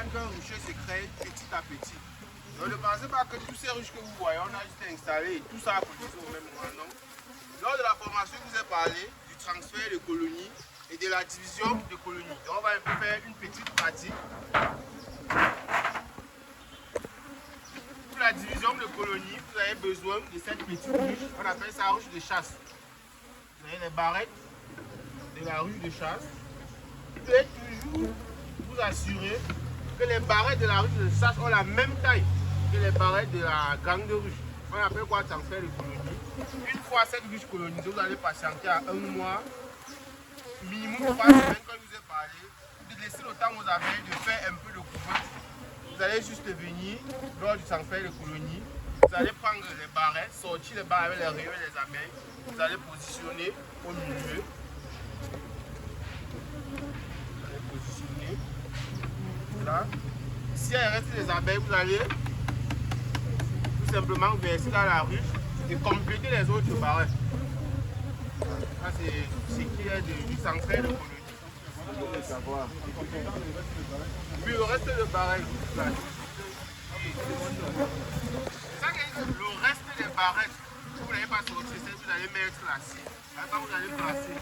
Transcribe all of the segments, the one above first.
comprendre qu'un rucher se crée petit à petit. Donc ne pensez pas que tous ces ruches que vous voyez, on a juste installé et tout ça a produit au même moment. Non. Lors de la formation, je vous ai parlé du transfert de colonies et de la division de colonies. Donc on va un peu faire une petite pratique. Pour la division de colonies, vous avez besoin de cette petite ruche, on appelle ça ruche de chasse. Vous avez les barrettes de la ruche de chasse. Vous devez toujours vous assurer que les barrettes de la ruche de chasse ont la même taille que les barrettes de la gang de ruche. On appelle quoi transfert de colonie. Une fois cette ruche colonisée, vous allez patienter à 1 mois, minimum 3 semaines comme je vous ai parlé, de laisser le temps aux abeilles de faire un peu de couveuse. Vous allez juste venir lors du transfert de colonie, vous allez prendre les barrettes, sortir les barrettes avec les rayons des abeilles, vous allez positionner au milieu. Vous allez positionner là. Si il reste des abeilles, vous allez tout simplement verser dans la ruche et compléter les autres barrettes. Ça c'est ce qui est du transfert de colonie. Puis le reste de barrettes, le reste des barrettes, vous n'allez pas sortir, vous allez mettre là-ci. Quand vous allez placer,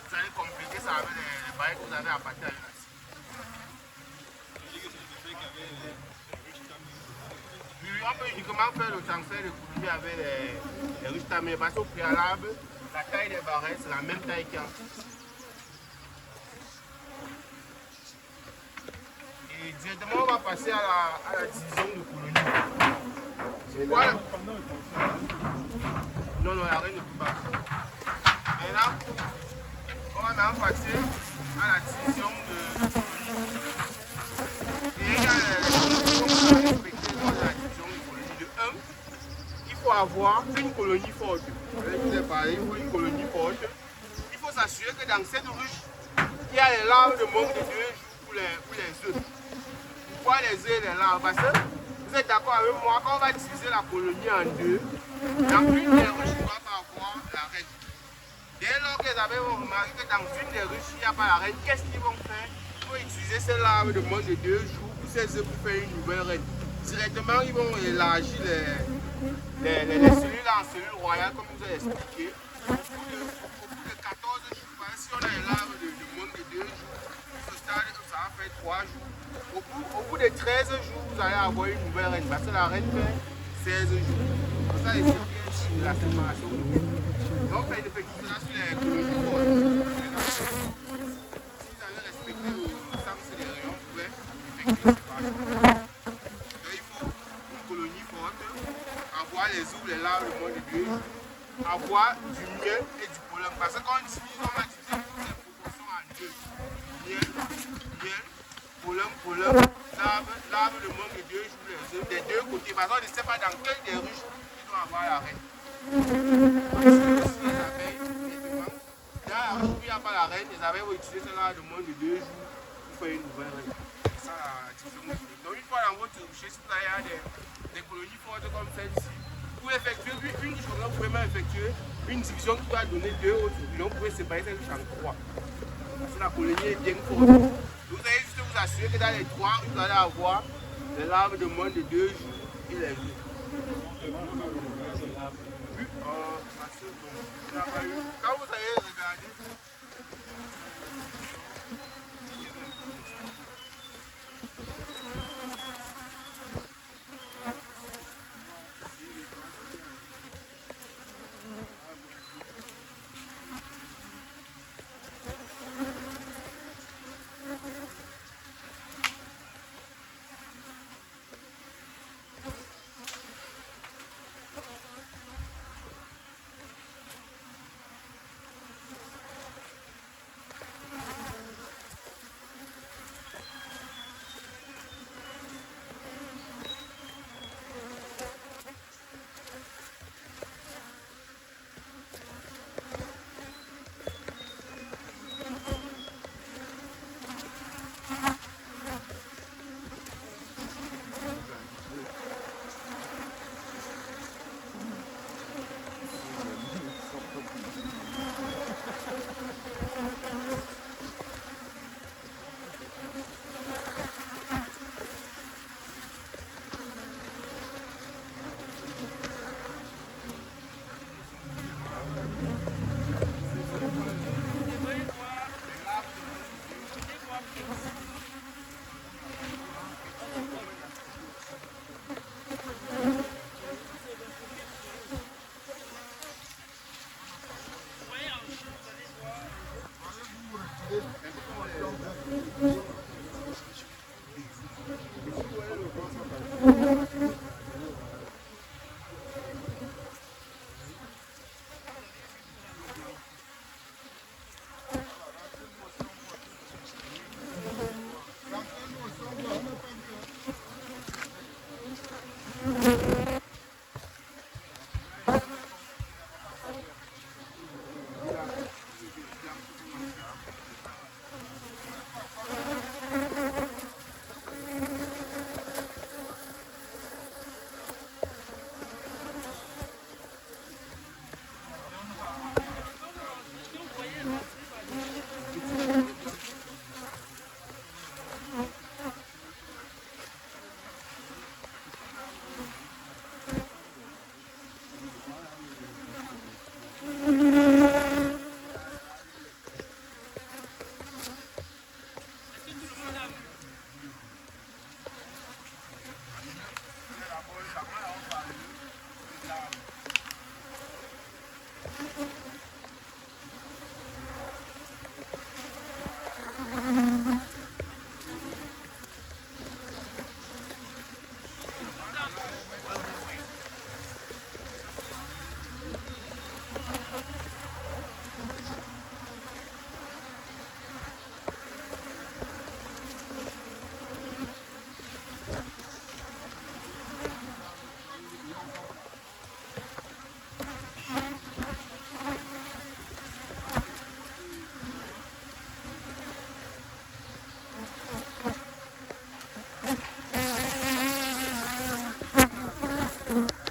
vous allez compléter ça avec les barrettes que vous avez à partir de là-ci. On peut uniquement faire le transfert de colonie avec les ruches tamées parce qu'au préalable, la taille des barrettes, c'est la même taille qu'en et directement, on va passer à la division de colonie. Voilà. Non, la reine ne peut pas. Maintenant, on va maintenant passer à la division de colonie. Et il y a les conditions qu'on va respecter dans la division de colonie. De 1, il faut avoir une colonie forte. Je vous ai parlé, il faut une colonie forte. Il faut s'assurer que dans cette ruche, il y a les larves de manque de 2 jours pour les œufs. Pourquoi les œufs et les larves? Parce que vous êtes d'accord avec moi, quand on va diviser la colonie en 2, dans une des ruches, il ne doit pas avoir la reine. Dès lors que les abeilles vont remarquer que dans une des ruches, il n'y a pas la reine, qu'est-ce qu'ils vont faire? Ils vont utiliser ces larves de moins de 2 jours pour ces œufs pour faire une nouvelle reine. Directement, ils vont élargir les cellules en cellules royales, comme je vous ai expliqué. Au bout de 14 jours, si on a une larve de moins de 2 jours, ce stade, ça va faire 3 jours. Au bout de 13 jours, vous allez avoir une nouvelle reine, parce que la reine fait 16 jours. Pour ça, les séquelles de la séparation. Donc, on fait une petite sur les colonies fortes. Si vous avez respecté le sens des rayons, vous pouvez effectuer la séparation. Donc, il faut une colonie forte, avoir les œufs, les larves, le moins de 2 jours, avoir du miel et du pollen. Parce que quand on divise, on va diviser toutes les proportions en 2. Miel, pollen, larve de manque de 2 jours, les œufs, des 2 côtés. Parce qu'on ne sait pas dans quel des ruches ils doivent avoir la reine. Les abeilles, dans la ruche où il n'y a pas la reine, les abeilles vont utiliser cela de moins de 2 jours pour faire une nouvelle reine. C'est ça la division. Donc une fois dans votre rucher, si vous avez des colonies fortes comme celle-ci, vous pouvez effectuer une ruche, vous pouvez même effectuer une division qui va donner 2 autres ruches. Vous pouvez séparer cette ruche en 3. Parce que la colonie est bien forte. Vous allez juste vous assurer que dans les 3, vous allez avoir les larves de moins de 2 jours et les œufs. Quand vous allez regarder,